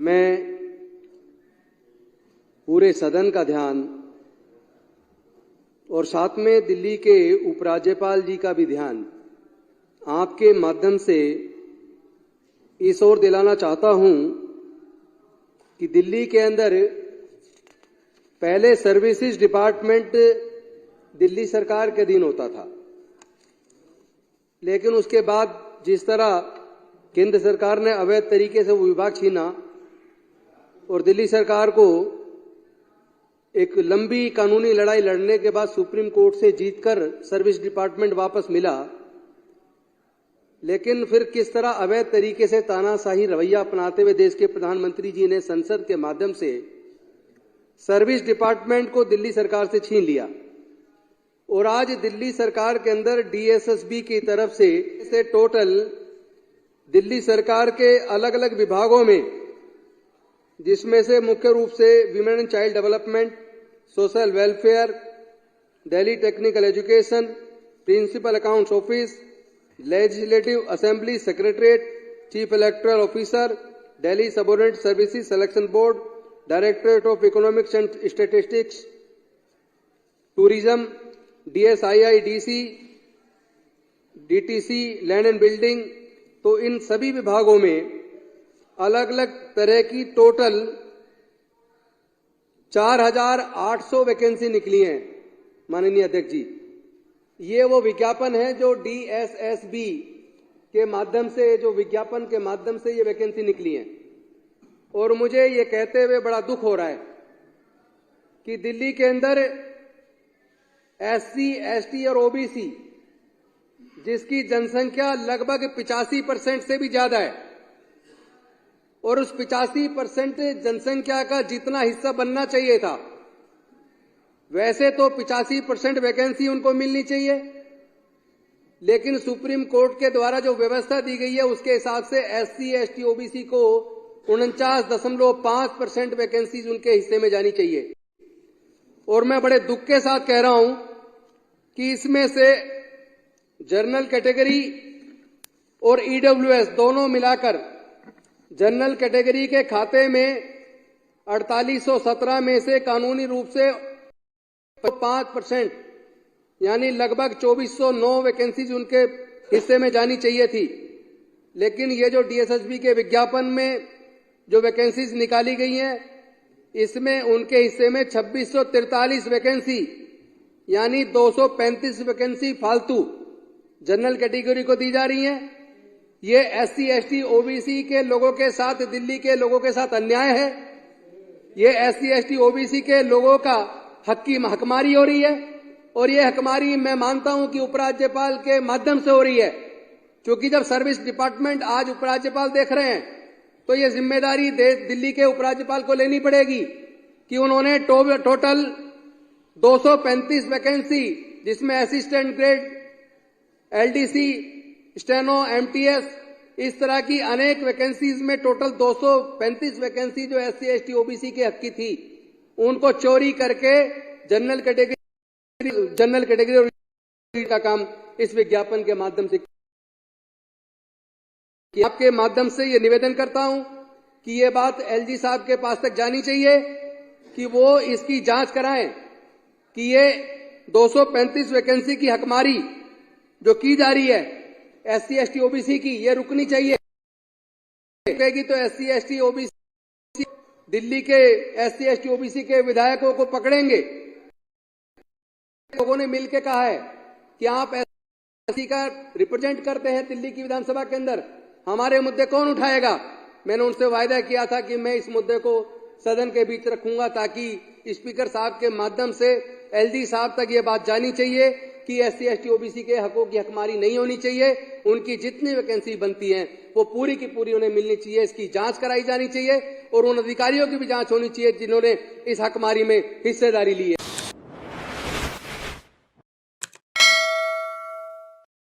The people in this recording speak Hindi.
मैं पूरे सदन का ध्यान और साथ में दिल्ली के उपराज्यपाल जी का भी ध्यान आपके माध्यम से इस ओर दिलाना चाहता हूं कि दिल्ली के अंदर पहले सर्विसेज डिपार्टमेंट दिल्ली सरकार के अधीन होता था, लेकिन उसके बाद जिस तरह केंद्र सरकार ने अवैध तरीके से वो विभाग छीना और दिल्ली सरकार को एक लंबी कानूनी लड़ाई लड़ने के बाद सुप्रीम कोर्ट से जीतकर सर्विस डिपार्टमेंट वापस मिला, लेकिन फिर किस तरह अवैध तरीके से तानाशाही रवैया अपनाते हुए देश के प्रधानमंत्री जी ने संसद के माध्यम से सर्विस डिपार्टमेंट को दिल्ली सरकार से छीन लिया और आज दिल्ली सरकार के अंदर डीएसएसबी की तरफ से टोटल दिल्ली सरकार के अलग अलग विभागों में, जिसमें से मुख्य रूप से women and child development, social welfare, Delhi technical education, principal accounts office, legislative assembly secretariat, chief electoral officer, Delhi subordinate services selection board, directorate of economics and statistics, tourism, DSIIDC, DTC, land and building, तो इन सभी विभागों में अलग अलग तरह की टोटल 4,800 वैकेंसी निकली हैं। माननीय अध्यक्ष जी, ये वो विज्ञापन है जो डीएसएसबी के माध्यम से, जो विज्ञापन के माध्यम से ये वैकेंसी निकली है। और मुझे ये कहते हुए बड़ा दुख हो रहा है कि दिल्ली के अंदर एससी, एसटी और ओबीसी, जिसकी जनसंख्या लगभग 85% से भी ज्यादा है, और उस 85% जनसंख्या का जितना हिस्सा बनना चाहिए था, वैसे तो 85% वैकेंसी उनको मिलनी चाहिए, लेकिन सुप्रीम कोर्ट के द्वारा जो व्यवस्था दी गई है उसके हिसाब से एससी, एसटी, ओबीसी को 49.5% वैकेंसी उनके हिस्से में जानी चाहिए। और मैं बड़े दुख के साथ कह रहा हूं कि इसमें से जनरल कैटेगरी और ईडब्ल्यूएस दोनों मिलाकर जनरल कैटेगरी के खाते में 4817 में से कानूनी रूप से 5% यानी लगभग 2409 वैकेंसीज उनके हिस्से में जानी चाहिए थी। लेकिन ये जो डीएसएसबी के विज्ञापन में जो वैकेंसीज निकाली गई हैं, इसमें उनके हिस्से में 2643 वैकेंसी यानी 235 वैकेंसी फालतू जनरल कैटेगरी को दी जा रही हैं। ये एससी, एसटी, ओबीसी के लोगों के साथ, दिल्ली के लोगों के साथ अन्याय है। ये एससी, एसटी, ओबीसी के लोगों का हकमारी हो रही है, और ये हकमारी मैं मानता हूं कि उपराज्यपाल के माध्यम से हो रही है, क्योंकि जब सर्विस डिपार्टमेंट आज उपराज्यपाल देख रहे हैं तो ये जिम्मेदारी दिल्ली के उपराज्यपाल को लेनी पड़ेगी कि उन्होंने टोटल 235 वैकेंसी, जिसमें assistant grade, LDC, steno, MTS, इस तरह की अनेक वैकेंसीज में टोटल 235 वैकेंसी जो एससी, एसटी, ओबीसी के हक की थी, उनको चोरी करके जनरल कैटेगरी का काम इस विज्ञापन के माध्यम से कि आपके माध्यम से ये निवेदन करता हूं कि ये बात एलजी साहब के पास तक जानी चाहिए कि वो इसकी जांच कराएं कि ये 235 वैकेंसी की हकमारी जो की जा रही है एससी, एसटी, ओबीसी की, ये रुकनी चाहिए। रुकेगी तो एससी, एसटी, ओबीसी, दिल्ली के एससी, एसटी, ओबीसी के विधायकों को पकड़ेंगे। लोगों ने मिलकर कहा है कि आप एससी का रिप्रेजेंट करते हैं दिल्ली की विधानसभा के अंदर, हमारे मुद्दे कौन उठाएगा? मैंने उनसे वायदा किया था कि मैं इस मुद्दे को सदन के बीच रखूंगा, ताकि स्पीकर साहब के माध्यम से एलजी साहब तक ये बात जानी चाहिए कि एससी, एसटी, ओबीसी के हकों की हकमारी नहीं होनी चाहिए। उनकी जितनी वैकेंसी बनती हैं वो पूरी की पूरी उन्हें मिलनी चाहिए। इसकी जांच कराई जानी चाहिए और उन अधिकारियों की भी जांच होनी चाहिए जिन्होंने इस हकमारी में हिस्सेदारी ली है।